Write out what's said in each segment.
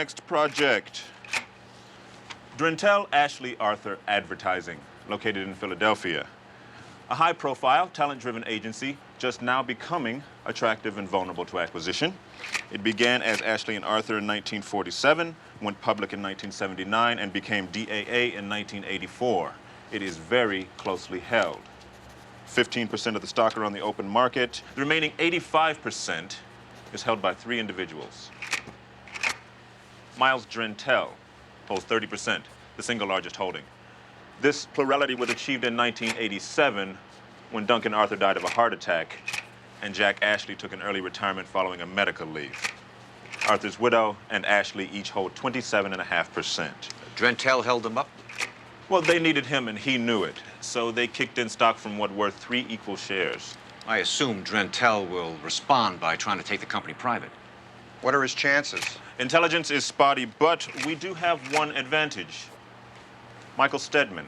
next project. Drentel Ashley Arthur Advertising, located in Philadelphia. A high-profile, talent-driven agency just now becoming attractive and vulnerable to acquisition. It began as Ashley and Arthur in 1947, went public in 1979, and became DAA in 1984. It is very closely held. 15% of the stock are on the open market. The remaining 85% is held by 3 individuals. Miles Drentel holds 30%, the single largest holding. This plurality was achieved in 1987 when Duncan Arthur died of a heart attack and Jack Ashley took an early retirement following a medical leave. Arthur's widow and Ashley each hold 27.5%. Drentel held them up? Well, they needed him and he knew it, so they kicked in stock from what were 3 equal shares. I assume Drentel will respond by trying to take the company private. What are his chances? Intelligence is spotty, but we do have one advantage. Michael Stedman,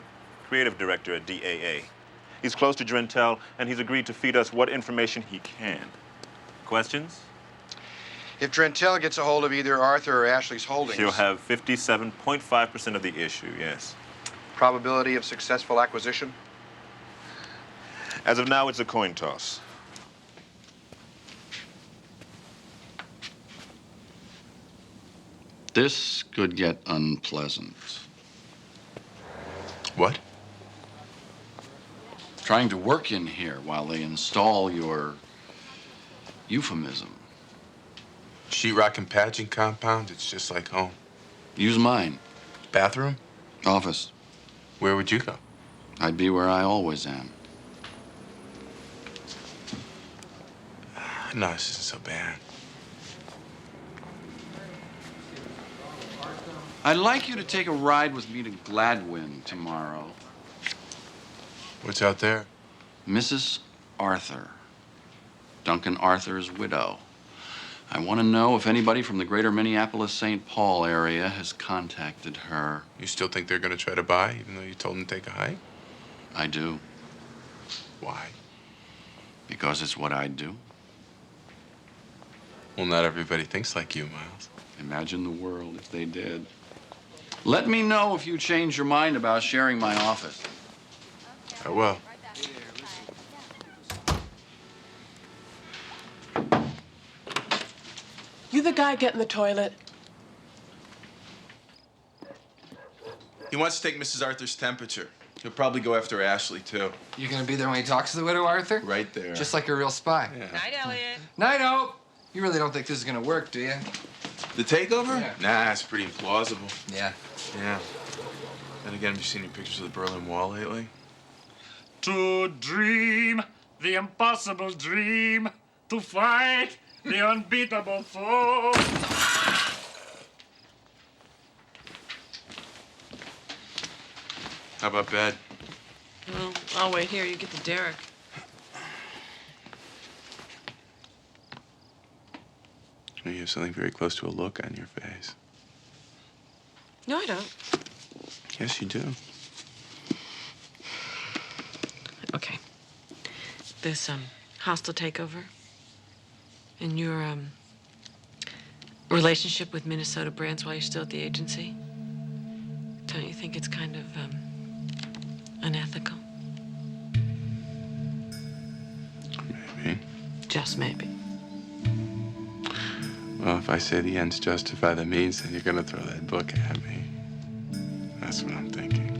creative director at DAA. He's close to Drentel, and he's agreed to feed us what information he can. Questions? If Drentel gets a hold of either Arthur or Ashley's holdings... He'll have 57.5% of the issue, yes. Probability of successful acquisition? As of now, it's a coin toss. This could get unpleasant. What? Trying to work in here while they install your euphemism. Sheetrock and patching compound, it's just like home. Use mine. Bathroom? Office. Where would you go? I'd be where I always am. No, this isn't so bad. I'd like you to take a ride with me to Gladwin tomorrow. What's out there? Mrs. Arthur, Duncan Arthur's widow. I want to know if anybody from the greater Minneapolis-St. Paul area has contacted her. You still think they're going to try to buy, even though you told them to take a hike? I do. Why? Because it's what I'd do. Well, not everybody thinks like you, Miles. Imagine the world if they did. Let me know if you change your mind about sharing my office. I will. You the guy getting the toilet? He wants to take Mrs. Arthur's temperature. He'll probably go after Ashley, too. You're gonna be there when he talks to the widow, Arthur? Right there. Just like a real spy. Yeah. Night, Elliot. Night, Hope. You really don't think this is gonna work, do you? The takeover? Yeah. Nah, it's pretty implausible. Yeah. Yeah. Then again, have you seen any pictures of the Berlin Wall lately? To dream the impossible dream, to fight the unbeatable foe. How about bed? Well, I'll wait here. You get to Derek. You have something very close to a look on your face. No, I don't. Yes, you do. Okay. This, hostile takeover and your, relationship with Minnesota Brands while you're still at the agency, don't you think it's kind of, unethical? Maybe. Just maybe. Well, if I say the ends justify the means, then you're going to throw that book at me. That's what I'm thinking.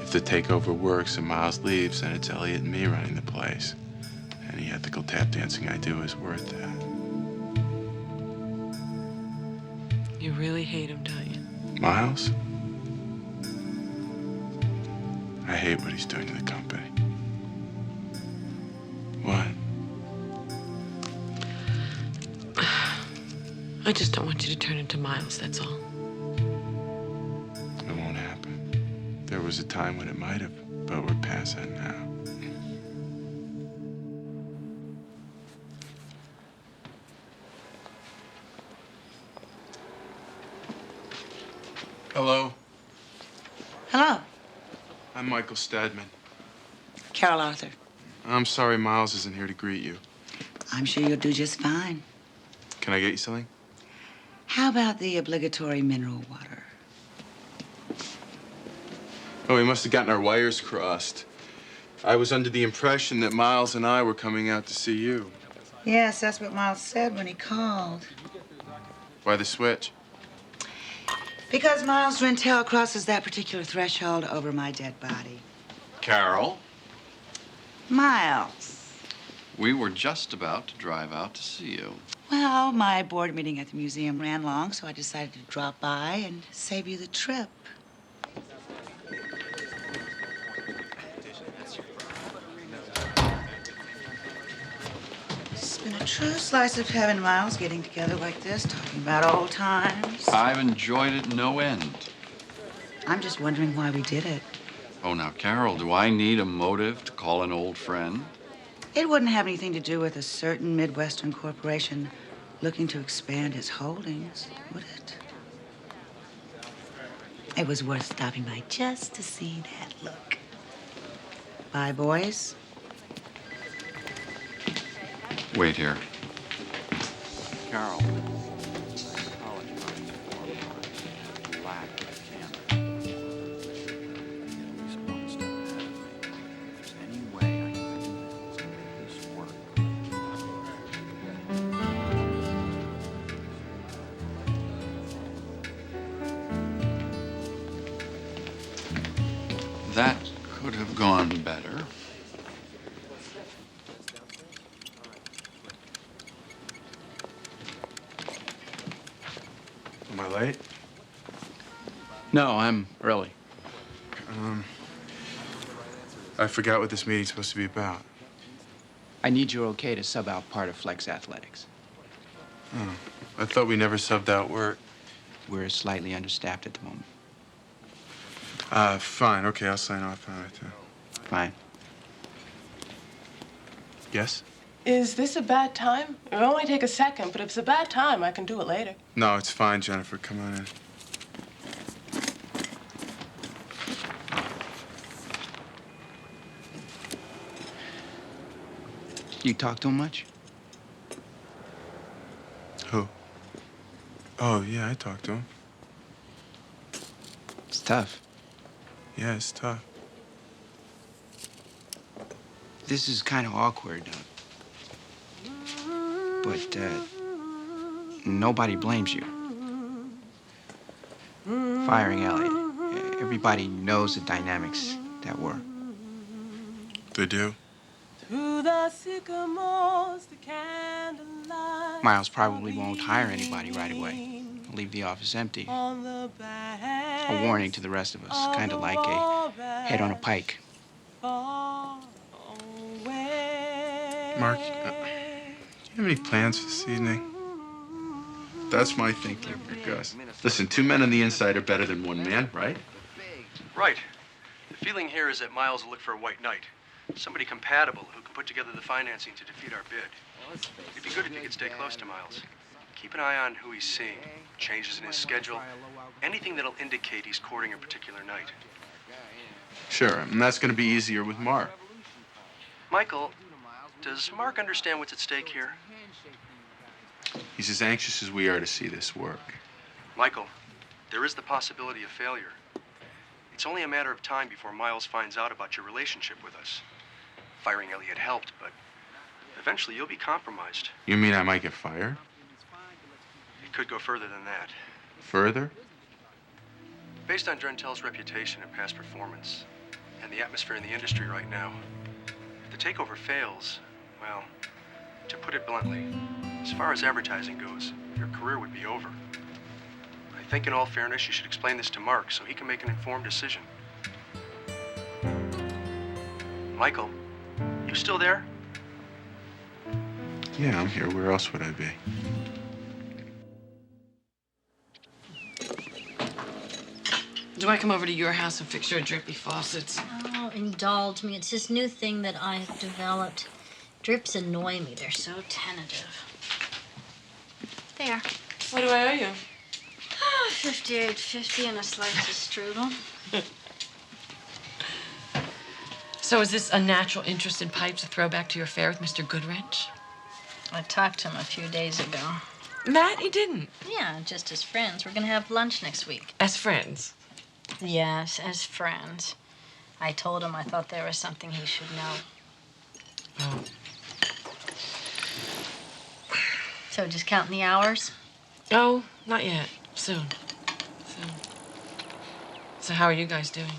If the takeover works and Miles leaves, then it's Elliot and me running the place. Any ethical tap dancing I do is worth that. You really hate him, don't you? Miles? I hate what he's doing to the company. What? I just don't want you to turn into Miles, that's all. It won't happen. There was a time when it might have, but we're past that now. Hello. Hello, I'm Michael Stedman. Carol Arthur. I'm sorry Miles isn't here to greet you. I'm sure you'll do just fine. Can I get you something? How about the obligatory mineral water? Oh, we must have gotten our wires crossed. I was under the impression that Miles and I were coming out to see you. Yes, that's what Miles said when he called. Why the switch? Because Miles Drentel crosses that particular threshold over my dead body. Carol, Miles. we were just about to drive out to see you. Well, my board meeting at the museum ran long, so I decided to drop by and save you the trip. It's been a true slice of heaven, Miles, getting together like this, talking about old times. I've enjoyed it no end. I'm just wondering why we did it. Oh, now, Carol, do I need a motive to call an old friend? It wouldn't have anything to do with a certain Midwestern corporation looking to expand its holdings, would it? It was worth stopping by just to see that look. Bye, boys. Wait here. Carol. That could have gone better. Am I late? No, I'm early. I forgot what this meeting's supposed to be about. I need your okay to sub out part of Flex Athletics. Oh, I thought we never subbed out work. We're slightly understaffed at the moment. Fine. Okay, I'll sign off on it then. Fine. Yes? Is this a bad time? It'll only take a second, but if it's a bad time, I can do it later. No, it's fine, Jennifer. Come on in. You talk to him much? Who? Oh, yeah, I talked to him. It's tough. Yeah, it's tough. This is kind of awkward. But nobody blames you. Firing Elliot. Everybody knows the dynamics that were. They do? Through the sycamores, the candlelight. Miles probably won't hire anybody right away. He'll leave the office empty. A warning to the rest of us, kind of like a head on a pike. Mark, do you have any plans for this evening? That's my thinking, Gus. Listen, 2 men on the inside are better than 1 man, right? Right. The feeling here is that Miles will look for a white knight. Somebody compatible who can put together the financing to defeat our bid. It'd be good if you could stay close to Miles. Keep an eye on who he's seeing, changes in his schedule, anything that'll indicate he's courting a particular knight. Sure, and that's going to be easier with Mark. Michael, does Mark understand what's at stake here? He's as anxious as we are to see this work. Michael, there is the possibility of failure. It's only a matter of time before Miles finds out about your relationship with us. Firing Elliot helped, but eventually you'll be compromised. You mean I might get fired? It could go further than that. Further? Based on Drentel's reputation and past performance, and the atmosphere in the industry right now, if the takeover fails, well, to put it bluntly, as far as advertising goes, your career would be over. I think in all fairness, you should explain this to Mark so he can make an informed decision. Michael, you still there? Yeah, I'm here. Where else would I be? Do I come over to your house and fix your drippy faucets? Oh, indulge me. It's this new thing that I've developed. Drips annoy me. They're so tentative. There. What do I owe you? Oh, $58.50 and a slice of strudel. So is this a natural interest in pipes a throwback to your affair with Mr. Goodwrench? I talked to him a few days ago. Matt, he didn't. Yeah, just as friends. We're gonna have lunch next week. As friends. Yes, as friends. I told him I thought there was something he should know. Oh. So just counting the hours? Oh, not yet. Soon. So how are you guys doing?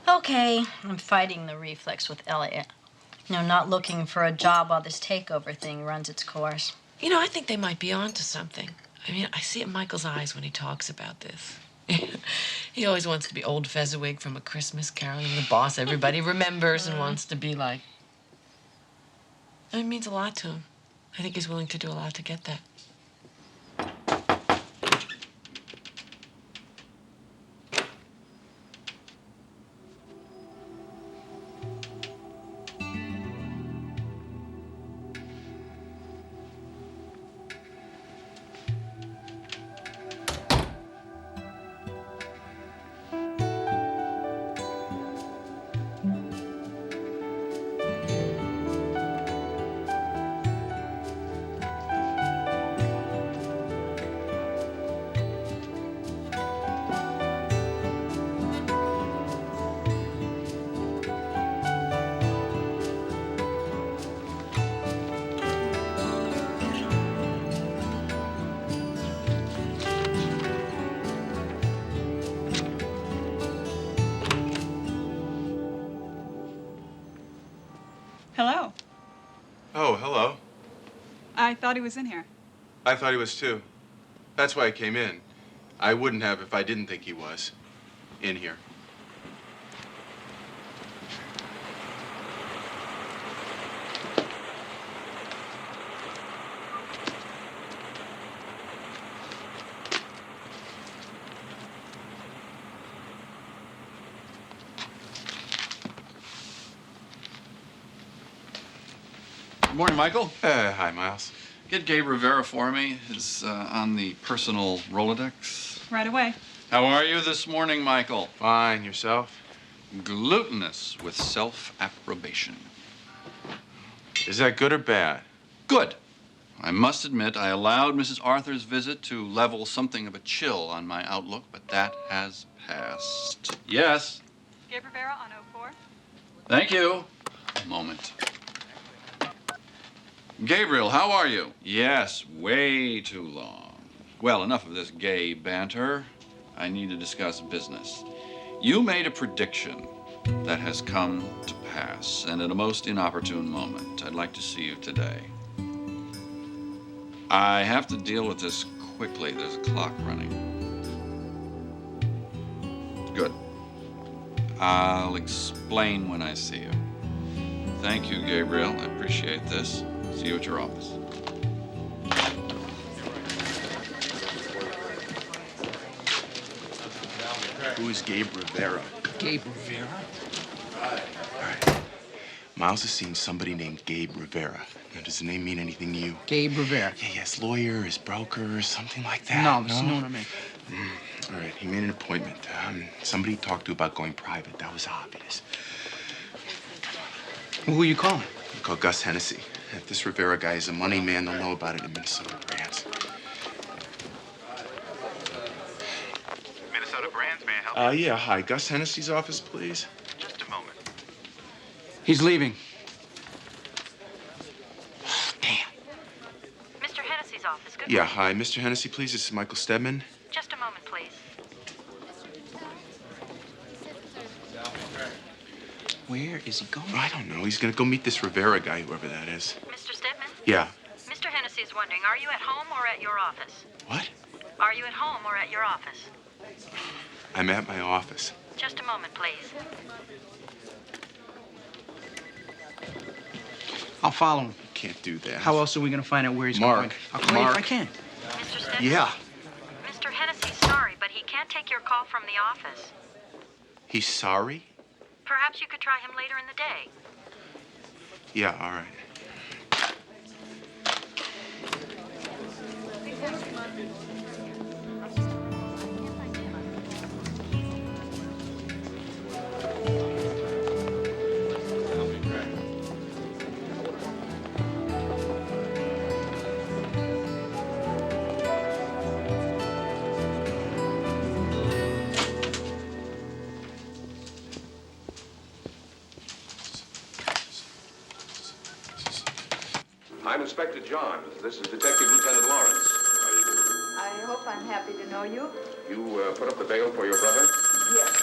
Okay, I'm fighting the reflex with Elliot. Not looking for a job while this takeover thing runs its course. You know, I think they might be onto something. I mean, I see it in Michael's eyes when he talks about this. He always wants to be old Fezziwig from A Christmas Carol, and the boss everybody remembers and wants to be like. It means a lot to him. I think he's willing to do a lot to get that. Hello. Oh, hello. I thought he was in here. I thought he was too. That's why I came in. I wouldn't have if I didn't think he was in here. Good morning, Michael. Hi, Miles. Get Gabe Rivera for me. Is on the personal Rolodex. Right away. How are you this morning, Michael? Fine. Yourself? Glutinous with self-approbation. Is that good or bad? Good. I must admit, I allowed Mrs. Arthur's visit to level something of a chill on my outlook, but that has passed. Yes. Gabe Rivera on 04. Thank you. A moment. Gabriel, how are you? Yes, way too long. Well, enough of this gay banter. I need to discuss business. You made a prediction that has come to pass, and at a most inopportune moment. I'd like to see you today. I have to deal with this quickly. There's a clock running. Good. I'll explain when I see you. Thank you, Gabriel. I appreciate this. See you at your office. Who is Gabe Rivera? Gabe Rivera? All right. Miles has seen somebody named Gabe Rivera. Now, does the name mean anything to you? Gabe Rivera. Yeah, yes, lawyer, his broker, something like that. No, this is no one I mean. All right, he made an appointment. Somebody talked to about going private. That was obvious. Who are you calling? I call Gus Hennessy. If this Rivera guy is a money man, they'll know about it in Minnesota Brands. Minnesota Brands, may I help you? Yeah, hi. Gus Hennessy's office, please. Just a moment. He's leaving. Mr. Hennessy's office. Good Yeah, hi. Mr. Hennessy, please. This is Michael Stedman. Just a moment, please. Where is he going? I don't know. He's gonna go meet this Rivera guy, whoever that is. Mr. Stedman? Yeah. Mr. Hennessy is wondering, are you at home or at your office? What? Are you at home or at your office? I'm at my office. Just a moment, please. I'll follow him. Can't do that. How else are we going to find out where he's Mark. going? I'll call you if I can. Mr. Stedman? Yeah. Mr. Hennessy's sorry, but he can't take your call from the office. He's sorry? Perhaps you could try him later in the day. Yeah, all right. I'm Inspector John. This is Detective Lieutenant Lawrence. How do you do? I hope I'm happy to know you. You put up the bail for your brother? Yes.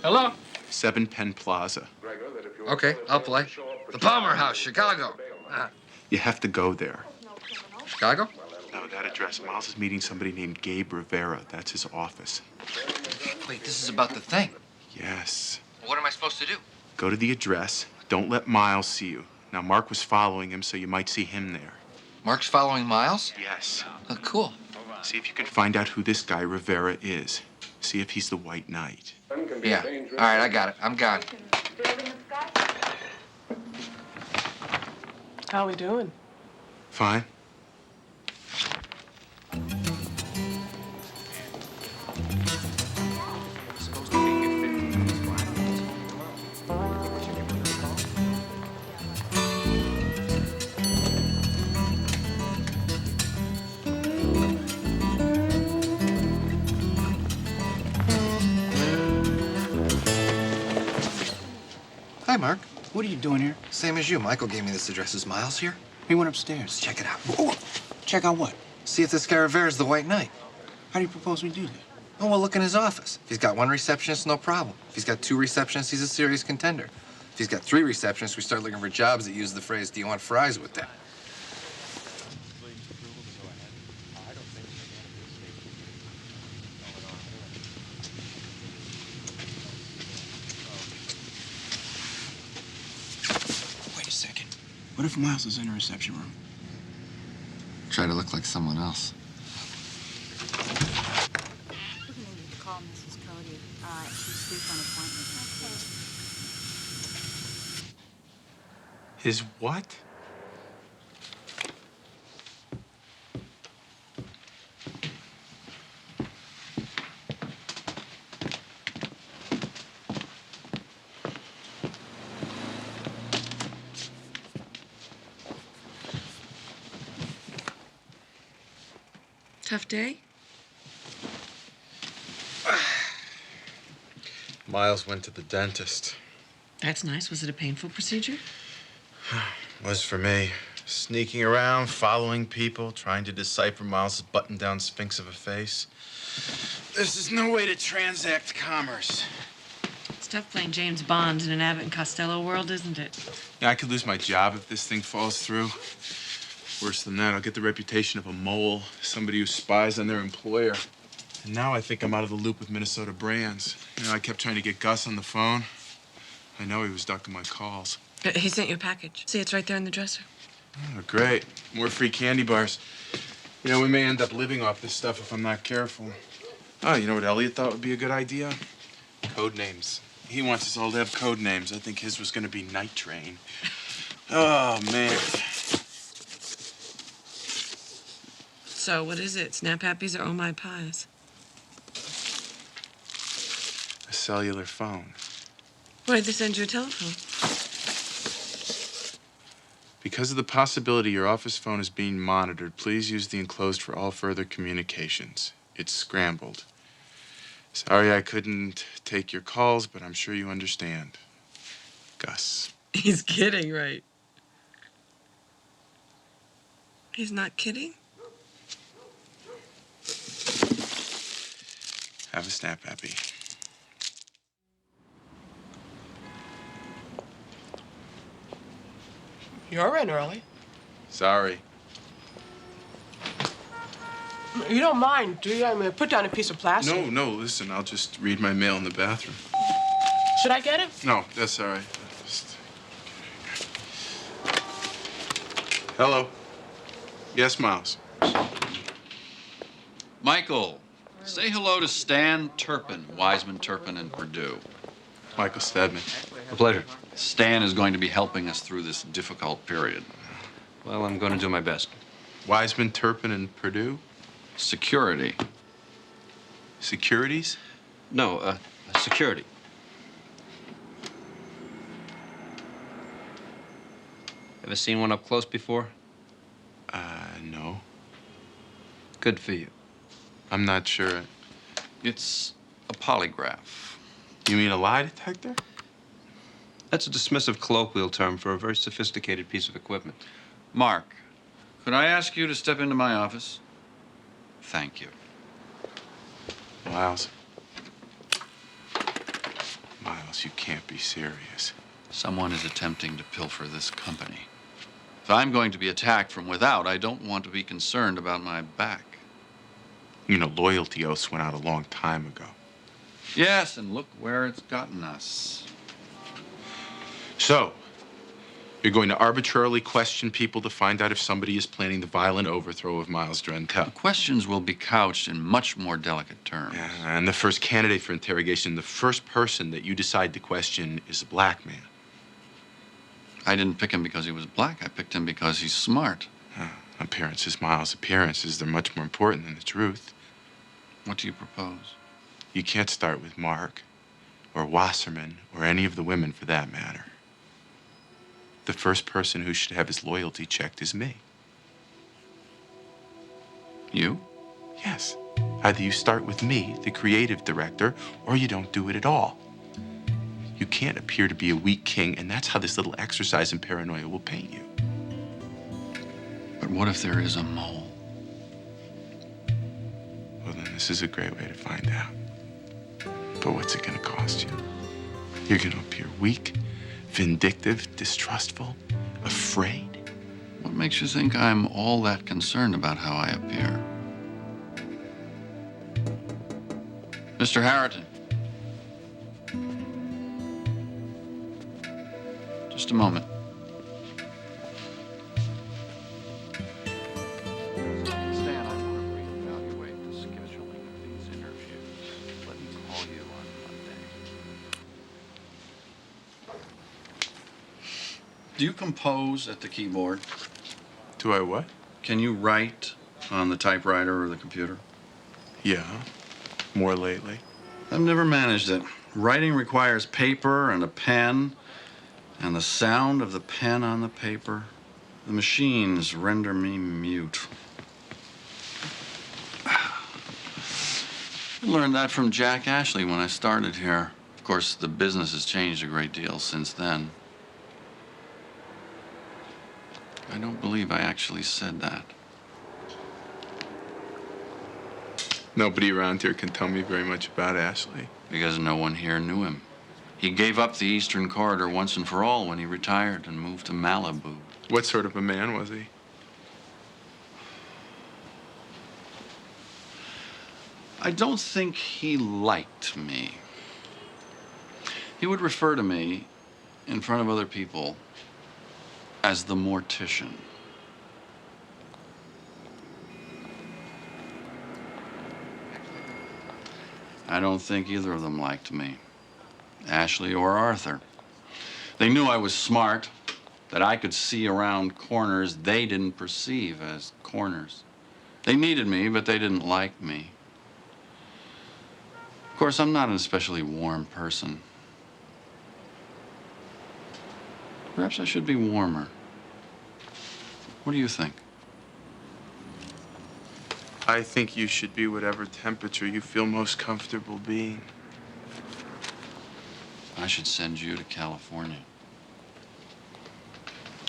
Hello? 7 Penn Plaza. Okay, I'll play. The Palmer House, Chicago. You have to go there. Chicago? No, that address. Miles is meeting somebody named Gabe Rivera. That's his office. Wait, this is about the thing. Yes. What am I supposed to do? Go to the address. Don't let Miles see you. Now, Mark was following him, so you might see him there. Mark's following Miles? Yes. Oh, cool. See if you can find out who this guy Rivera is. See if he's the White Knight. Yeah. All right, I got it. I'm gone. How we doing? Fine. Hi, Mark. What are you doing here? Same as you. Michael gave me this address. Is Miles here? He went upstairs. Let's check it out. Oh, check out what? See if this guy Rivera's the White Knight. How do you propose we do that? Oh, well, look in his office. If he's got 1 receptionist, no problem. If he's got 2 receptionists, he's a serious contender. If he's got 3 receptionists, we start looking for jobs that use the phrase, do you want fries with that? Wait a second. What if Miles is in the reception room? Try to look like someone else. We're gonna need to call Mrs. Cody. She's due for an appointment. His what? Tough day? Miles went to the dentist. That's nice. Was it a painful procedure? Was for me. Sneaking around, following people, trying to decipher Miles' button-down sphinx of a face. This is no way to transact commerce. It's tough playing James Bond in an Abbott and Costello world, isn't it? Yeah, I could lose my job if this thing falls through. Worse than that, I'll get the reputation of a mole, somebody who spies on their employer. And now I think I'm out of the loop with Minnesota Brands. You know, I kept trying to get Gus on the phone. I know he was ducking my calls. He sent you a package. See, it's right there in the dresser. Oh, great. More free candy bars. You know, we may end up living off this stuff if I'm not careful. Oh, you know what Elliot thought would be a good idea? Code names. He wants us all to have code names. I think his was going to be Night Train. Oh, man. So, what is it? Snap Happies or Oh My Pies? A cellular phone. Why'd they send you a telephone? Because of the possibility your office phone is being monitored, please use the enclosed for all further communications. It's scrambled. Sorry I couldn't take your calls, but I'm sure you understand. Gus. He's kidding, right? He's not kidding? Have a Snap Happy. You're in early. Sorry. You don't mind, do you? I mean, put down a piece of plastic. No, listen, I'll just read my mail in the bathroom. Should I get it? No, that's all right. Hello. Yes, Miles. Michael, say hello to Stan Turpin, Wiseman, Turpin, and Purdue. Michael Stedman. A pleasure. Stan is going to be helping us through this difficult period. Well, I'm going to do my best. Wiseman, Turpin, and Purdue? Security. Securities? No, security. Ever seen one up close before? No. Good for you. I'm not sure. It's a polygraph. You mean a lie detector? That's a dismissive colloquial term for a very sophisticated piece of equipment. Mark, could I ask you to step into my office? Thank you. Miles. Miles, you can't be serious. Someone is attempting to pilfer this company. If I'm going to be attacked from without, I don't want to be concerned about my back. You know, loyalty oaths went out a long time ago. Yes, and look where it's gotten us. So, you're going to arbitrarily question people to find out if somebody is planning the violent overthrow of Miles Drentel. Questions will be couched in much more delicate terms. Yeah, and the first candidate for interrogation, the first person that you decide to question is a black man. I didn't pick him because he was black. I picked him because he's smart. Appearances, Miles, appearances. They're much more important than the truth. What do you propose? You can't start with Mark or Wasserman or any of the women for that matter. The first person who should have his loyalty checked is me. You? Yes. Either you start with me, the creative director, or you don't do it at all. You can't appear to be a weak king, and that's how this little exercise in paranoia will paint you. But what if there is a mole? Well, then this is a great way to find out. But what's it gonna cost you? You're gonna appear weak, vindictive, distrustful, afraid. What makes you think I'm all that concerned about how I appear? Mr. Harriton. Just a moment. Stan, I want to reevaluate the scheduling of these interviews. Let me call you on Monday. Do you compose at the keyboard? Do I what? Can you write on the typewriter or the computer? Yeah, more lately. I've never managed it. Writing requires paper and a pen, and the sound of the pen on the paper. The machines render me mute. I learned that from Jack Ashley when I started here. Of course, the business has changed a great deal since then. I don't believe I actually said that. Nobody around here can tell me very much about Ashley. Because no one here knew him. He gave up the Eastern Corridor once and for all when he retired and moved to Malibu. What sort of a man was he? I don't think he liked me. He would refer to me in front of other people as the mortician. I don't think either of them liked me, Ashley or Arthur. They knew I was smart, that I could see around corners they didn't perceive as corners. They needed me, but they didn't like me. Of course, I'm not an especially warm person. Perhaps I should be warmer. What do you think? I think you should be whatever temperature you feel most comfortable being. I should send you to California.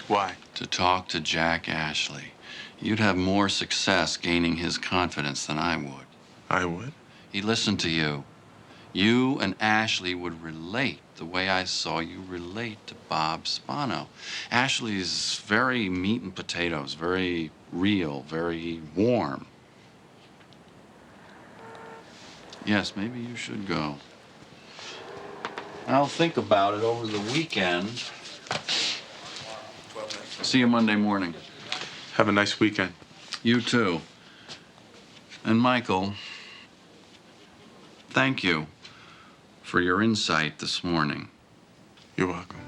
Why? To talk to Jack Ashley. You'd have more success gaining his confidence than I would. I would? He'd listen to you. You and Ashley would relate the way I saw you relate to Bob Spano. Ashley's very meat and potatoes, very real, very warm. Yes, maybe you should go. I'll think about it over the weekend. See you Monday morning. Have a nice weekend. You too. And Michael, thank you for your insight this morning. You're welcome.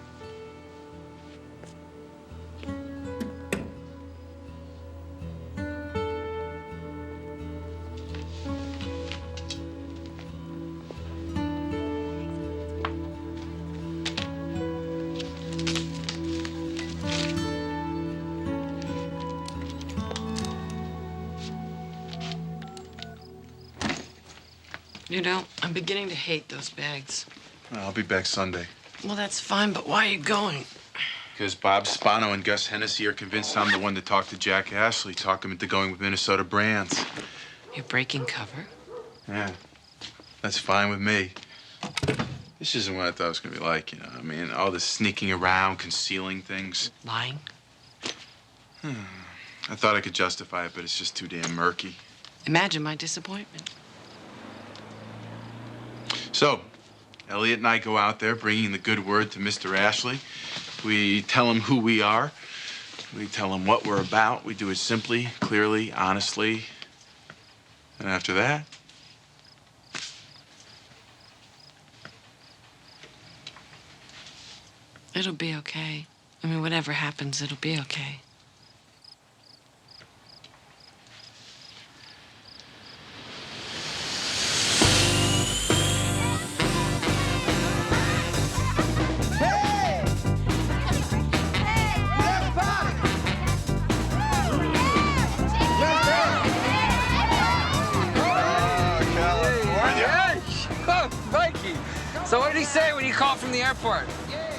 You know, I'm beginning to hate those bags. I'll be back Sunday. Well, that's fine, but why are you going? Because Bob Spano and Gus Hennessy are convinced I'm the one to talk to Jack Ashley, talk him into going with Minnesota Brands. You're breaking cover? Yeah, that's fine with me. This isn't what I thought it was gonna be like, you know. I mean, all this sneaking around, concealing things. Lying? I thought I could justify it, but it's just too damn murky. Imagine my disappointment. So, Elliot and I go out there bringing the good word to Mr. Ashley. We tell him who we are. We tell him what we're about. We do it simply, clearly, honestly. And after that, It'll be okay. I mean, whatever happens, it'll be okay. Mikey! So what did he say when you called from the airport?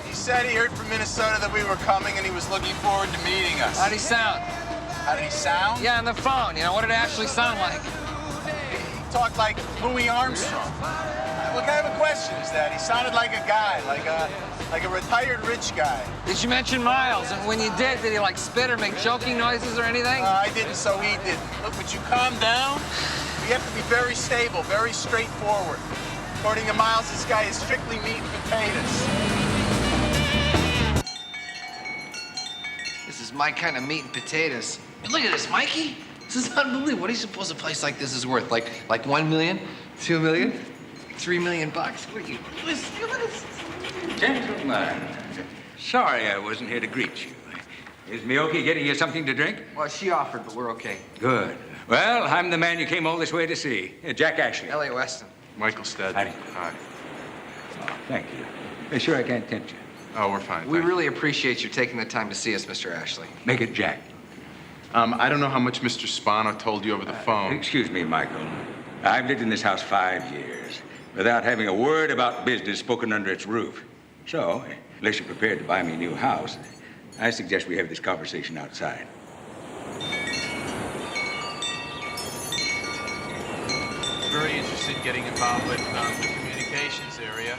He said he heard from Minnesota that we were coming and he was looking forward to meeting us. How'd he sound? How did he sound? Yeah, on the phone. You know, what did it actually sound like? He talked like Louis Armstrong. What kind of a question is that? He sounded like a guy, like a retired rich guy. Did you mention Miles? And when you did he like spit or make choking noises or anything? I didn't, so he didn't. Look, would you calm down? You have to be very stable, very straightforward. According to Miles, this guy is strictly meat and potatoes. This is my kind of meat and potatoes. Look at this, Mikey. This is unbelievable. What do you suppose a place like this is worth? Like 1 million, 2 million, 3 million bucks? What are you? Look at this. Gentlemen, sorry I wasn't here to greet you. Is Miyoki getting you something to drink? Well, she offered, but we're okay. Good. Well, I'm the man you came all this way to see. Jack Ashley. Elliot Weston. Michael Stead. Hi. Oh, thank you. Be sure I can't tempt you. Oh, we're fine. We really appreciate you taking the time to see us, Mr. Ashley. Make it Jack. I don't know how much Mr. Spano told you over the phone. Excuse me, Michael. I've lived in this house 5 years without having a word about business spoken under its roof. So, unless you're prepared to buy me a new house, I suggest we have this conversation outside. Very interested in getting involved with the communications area.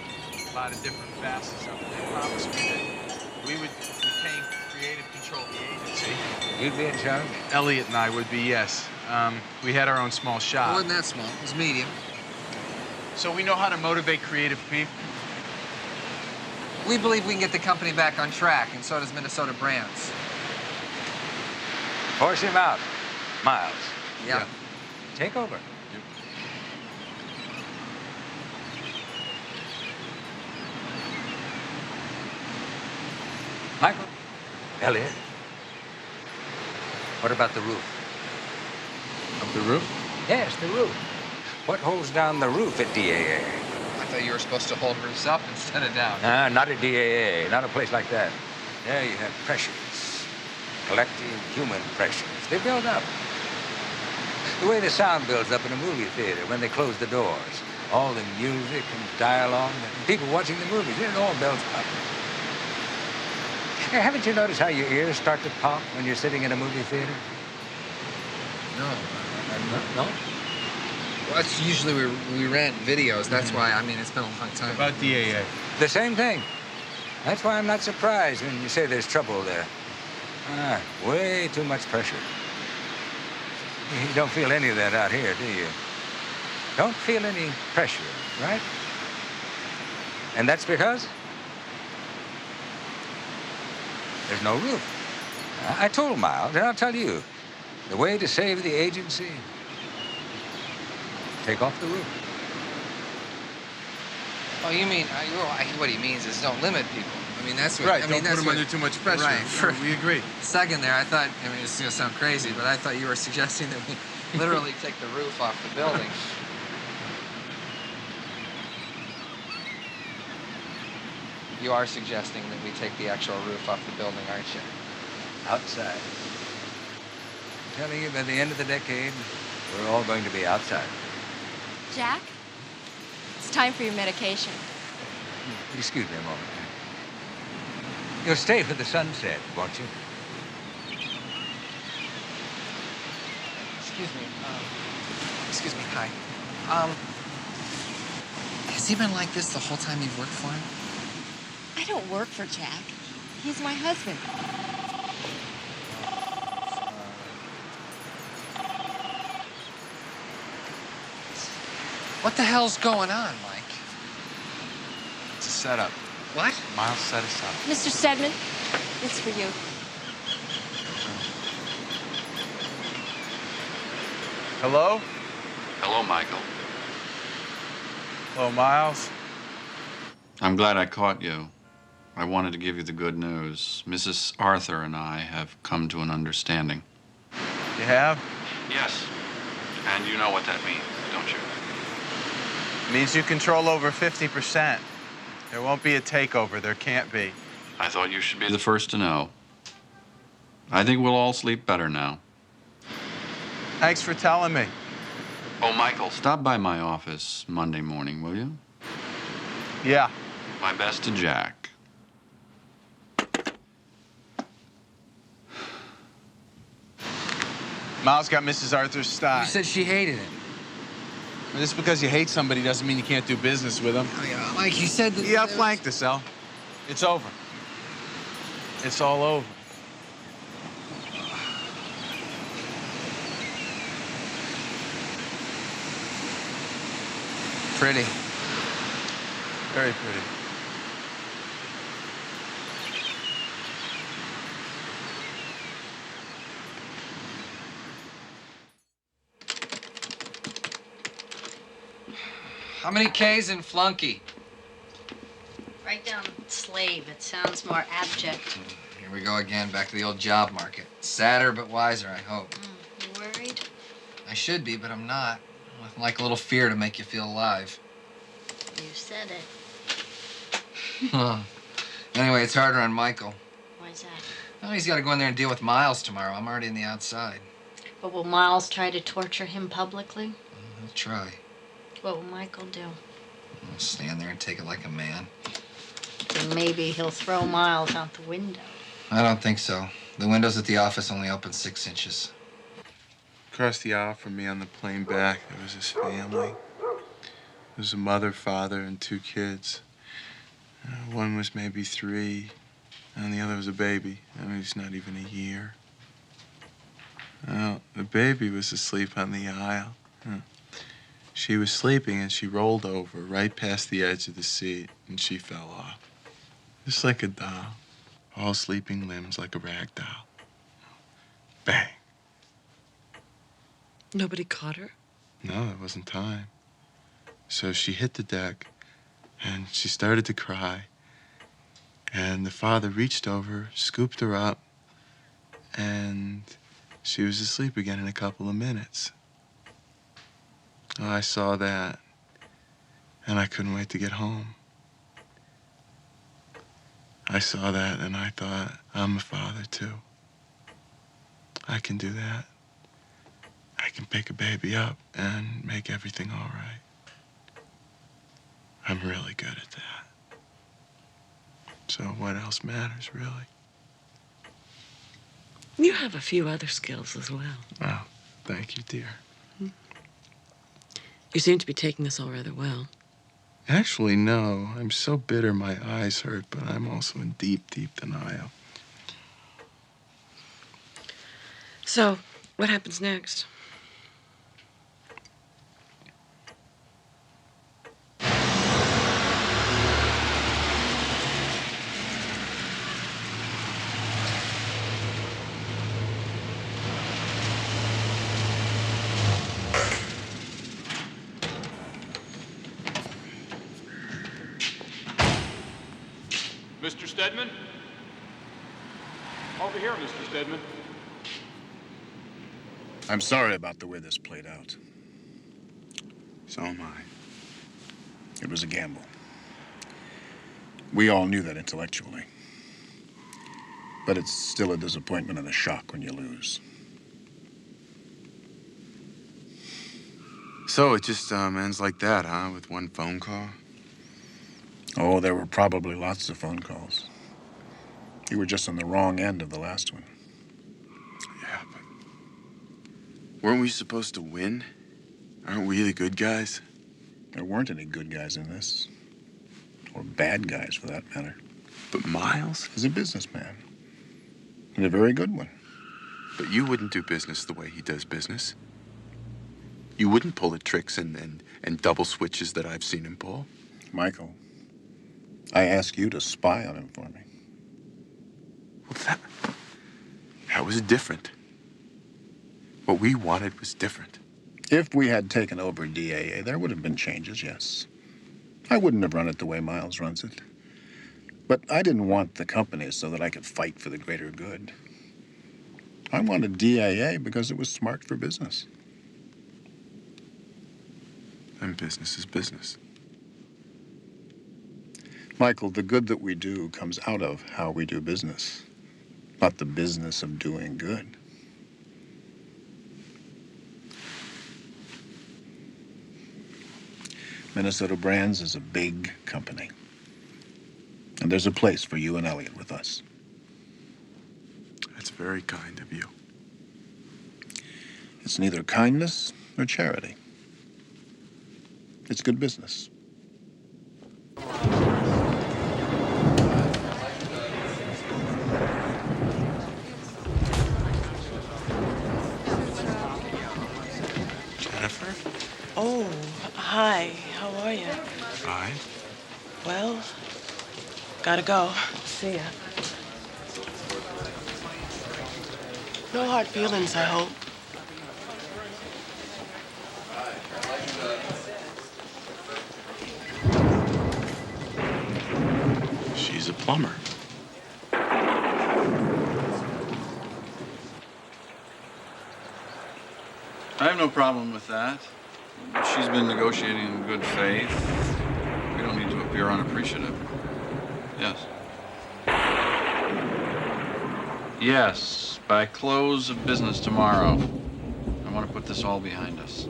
A lot of different facets of it. They promised me that we would retain creative control of the agency. You'd be in charge? Elliot and I would be, yes. We had our own small shop. It wasn't that small. It was medium. So we know how to motivate creative people. We believe we can get the company back on track, and so does Minnesota Brands. Force him out, Miles. Yeah. Take over. Michael? Elliot? What about the roof? Of the roof? Yes, the roof. What holds down the roof at DAA? I thought you were supposed to hold roofs up instead of down. Not at DAA, not a place like that. There you have pressures, collective human pressures. They build up. The way the sound builds up in a movie theater when they close the doors. All the music and dialogue, and people watching the movies, it all builds up. Hey, haven't you noticed how your ears start to pop when you're sitting in a movie theater? No. No? Well, it's usually we rent videos. That's why, I mean, it's been a long time. About DAA. The same thing. That's why I'm not surprised when you say there's trouble there. Way too much pressure. You don't feel any of that out here, do you? Don't feel any pressure, right? And that's because there's no roof. I told Miles, and I'll tell you, the way to save the agency, take off the roof. Oh, you mean, what he means is don't limit people. I mean, that's what... Right, I mean, don't put them under too much pressure. Right. Sure, we agree. Second there, I thought, I mean, it's going to sound crazy, but I thought you were suggesting that we literally take the roof off the building. You are suggesting that we take the actual roof off the building, aren't you? Outside. I'm telling you, by the end of the decade, we're all going to be outside. Jack, it's time for your medication. Excuse me a moment. You'll stay for the sunset, won't you? Excuse me, hi. Has he been like this the whole time you've worked for him? I don't work for Jack. He's my husband. What the hell's going on, Mike? It's a setup. What? Miles set us up. Mr. Stedman, it's for you. Hello? Hello, Michael. Hello, Miles. I'm glad I caught you. I wanted to give you the good news. Mrs. Arthur and I have come to an understanding. You have? Yes. And you know what that means, don't you? Means you control over 50%. There won't be a takeover. There can't be. I thought you should be the first to know. I think we'll all sleep better now. Thanks for telling me. Oh, Michael, stop by my office Monday morning, will you? Yeah. My best to Jack. Miles got Mrs. Arthur's stock. You said she hated it. Just because you hate somebody doesn't mean you can't do business with them. Oh, yeah, Mike, you said that... You outflanked us, El. It's over. It's all over. Pretty. Very pretty. How many K's in flunky? Write down slave. It sounds more abject. Here we go again, back to the old job market. Sadder but wiser, I hope. You worried? I should be, but I'm not. Nothing like a little fear to make you feel alive. You said it. Huh. Anyway, it's harder on Michael. Why's that? Well, he's got to go in there and deal with Miles tomorrow. I'm already on the outside. But will Miles try to torture him publicly? I'll try. What will Michael do? I'll stand there and take it like a man. Then maybe he'll throw Miles out the window. I don't think so. The windows at the office only open 6 inches. Across the aisle from me on the plane back, there was this family. There was a mother, father, and 2 kids. One was maybe 3, and the other was a baby. I mean, he's not even a year. Well, the baby was asleep on the aisle. She was sleeping, and she rolled over right past the edge of the seat, and she fell off. Just like a doll. All sleeping limbs like a rag doll. Bang. Nobody caught her? No, there wasn't time. So she hit the deck, and she started to cry. And the father reached over, scooped her up, and she was asleep again in a couple of minutes. Oh, I saw that, and I couldn't wait to get home. I saw that, and I thought, I'm a father, too. I can do that. I can pick a baby up and make everything all right. I'm really good at that. So what else matters, really? You have a few other skills as well. Oh, thank you, dear. You seem to be taking this all rather well. Actually, no. I'm so bitter my eyes hurt, but I'm also in deep, deep denial. So, what happens next? Mr. Stedman? Over here, Mr. Stedman. I'm sorry about the way this played out. So am I. It was a gamble. We all knew that intellectually. But it's still a disappointment and a shock when you lose. So it just ends like that, huh? With one phone call? Oh, there were probably lots of phone calls. You were just on the wrong end of the last one. Yeah, but weren't we supposed to win? Aren't we the good guys? There weren't any good guys in this. Or bad guys, for that matter. But Miles? He's a businessman. And a very good one. But you wouldn't do business the way he does business. You wouldn't pull the tricks and double switches that I've seen him pull. Michael, I asked you to spy on him for me. Well, that was different. What we wanted was different. If we had taken over DAA, there would have been changes, yes. I wouldn't have run it the way Miles runs it. But I didn't want the company so that I could fight for the greater good. I wanted DAA because it was smart for business. And business is business. Michael, the good that we do comes out of how we do business, not the business of doing good. Minnesota Brands is a big company. And there's a place for you and Elliot with us. That's very kind of you. It's neither kindness nor charity. It's good business. Jennifer? Oh, hi. How are you? Fine. Well, gotta go. See ya. No hard feelings, I hope. She's a plumber. I have no problem with that. She's been negotiating in good faith. We don't need to appear unappreciative. Yes. Yes, by close of business tomorrow. I want to put this all behind us.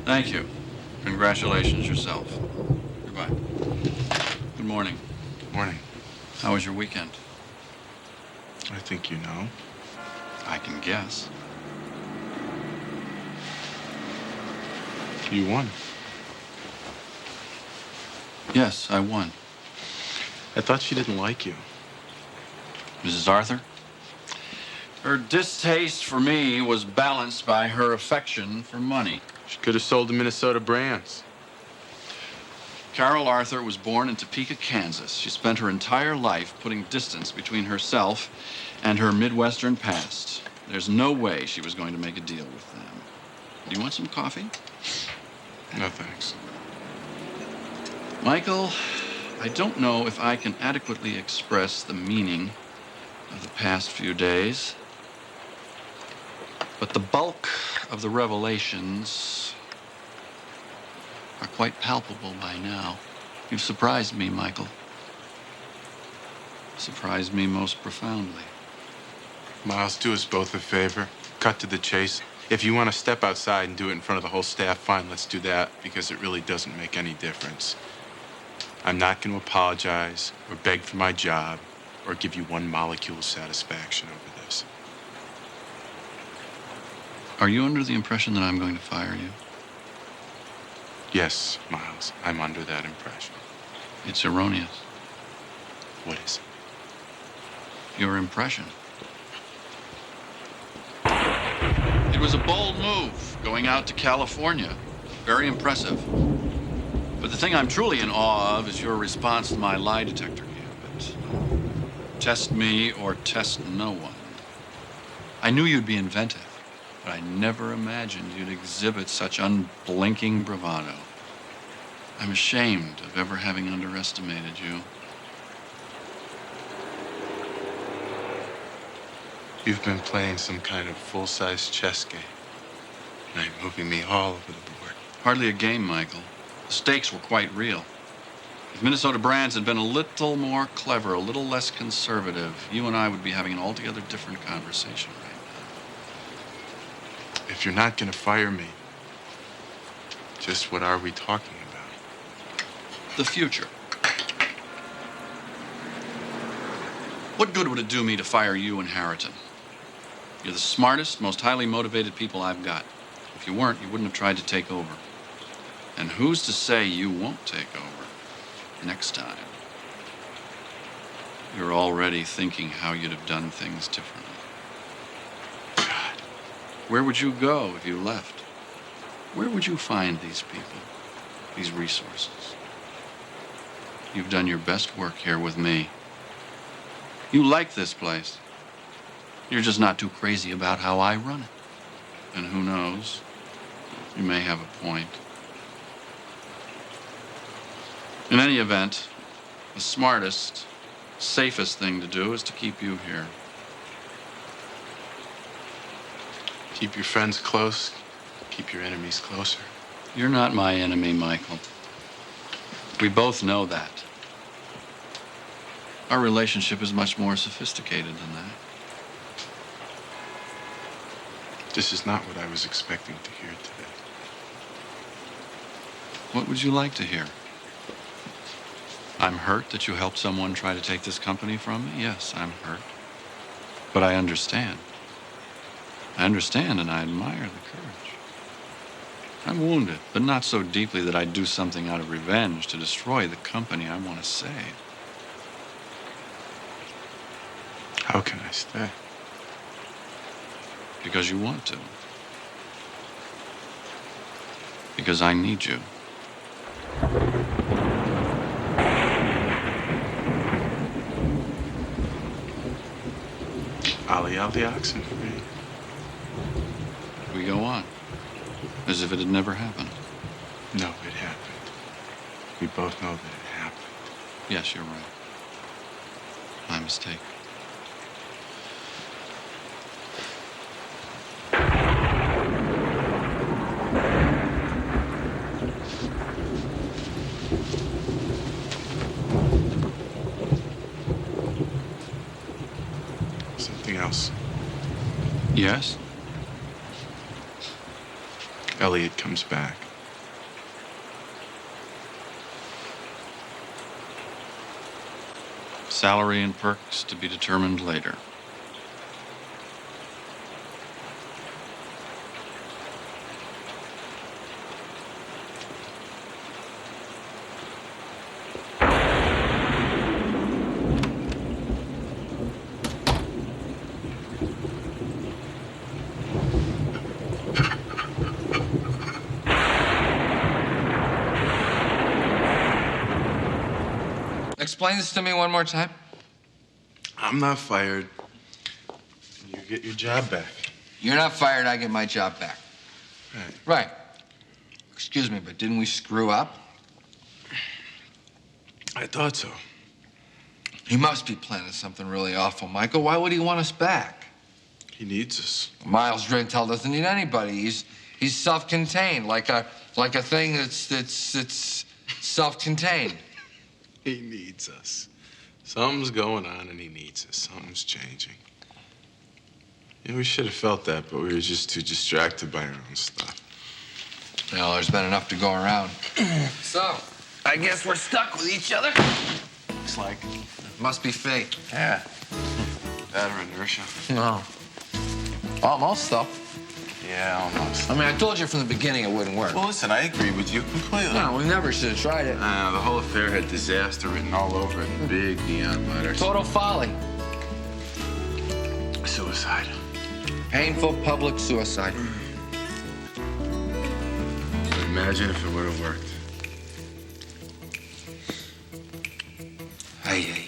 Thank you. Congratulations yourself. Goodbye. Good morning. Morning. How was your weekend? I think you know. I can guess. You won. Yes, I won. I thought she didn't like you. Mrs. Arthur? Her distaste for me was balanced by her affection for money. She could have sold the Minnesota Brands. Carol Arthur was born in Topeka, Kansas. She spent her entire life putting distance between herself and her Midwestern past. There's no way she was going to make a deal with them. Do you want some coffee? No, thanks. Michael, I don't know if I can adequately express the meaning of the past few days, but the bulk of the revelations are quite palpable by now. You've surprised me, Michael. Surprised me most profoundly. Miles, do us both a favor. Cut to the chase. If you want to step outside and do it in front of the whole staff, fine, let's do that, because it really doesn't make any difference. I'm not going to apologize or beg for my job or give you one molecule of satisfaction over this. Are you under the impression that I'm going to fire you? Yes, Miles, I'm under that impression. It's erroneous. What is it? Your impression. It was a bold move, going out to California. Very impressive. But the thing I'm truly in awe of is your response to my lie detector gambit. Test me or test no one. I knew you'd be inventive, but I never imagined you'd exhibit such unblinking bravado. I'm ashamed of ever having underestimated you. You've been playing some kind of full-size chess game. Now you're moving me all over the board. Hardly a game, Michael. The stakes were quite real. If Minnesota Brands had been a little more clever, a little less conservative, you and I would be having an altogether different conversation right now. If you're not going to fire me, just what are we talking about? The future. What good would it do me to fire you and Harriton? You're the smartest, most highly motivated people I've got. If you weren't, you wouldn't have tried to take over. And who's to say you won't take over next time? You're already thinking how you'd have done things differently. God, where would you go if you left? Where would you find these people, these resources? You've done your best work here with me. You like this place. You're just not too crazy about how I run it. And who knows, you may have a point. In any event, the smartest, safest thing to do is to keep you here. Keep your friends close, keep your enemies closer. You're not my enemy, Michael. We both know that. Our relationship is much more sophisticated than that. This is not what I was expecting to hear today. What would you like to hear? I'm hurt that you helped someone try to take this company from me? Yes, I'm hurt. But I understand. I understand and I admire the courage. I'm wounded, but not so deeply that I'd do something out of revenge to destroy the company I want to save. How can I stay? Because you want to. Because I need you. Ollie out the oxen for me. We go on. As if it had never happened. No, it happened. We both know that it happened. Yes, you're right. My mistake. Something else. Yes? Elliot comes back. Salary and perks to be determined later. Explain this to me one more time. I'm not fired. You get your job back. You're not fired, I get my job back. Right. Right. Excuse me, but didn't we screw up? I thought so. He must be planning something really awful, Michael. Why would he want us back? He needs us. Miles Drintel doesn't need anybody. He's self-contained, like a thing that's self-contained. He needs us. Something's going on and he needs us. Something's changing. Yeah, we should have felt that, but we were just too distracted by our own stuff. Well, there's been enough to go around. So, I guess we're stuck with each other. Looks like. Must be fate. Yeah. That or inertia. No. Almost, though. Yeah, almost. I mean, I told you from the beginning it wouldn't work. Well, listen, I agree with you completely. No, we never should have tried it. The whole affair had disaster written all over it in big neon letters. Total folly. Suicide. Painful public suicide. Imagine if it would have worked. Ay, ay, ay.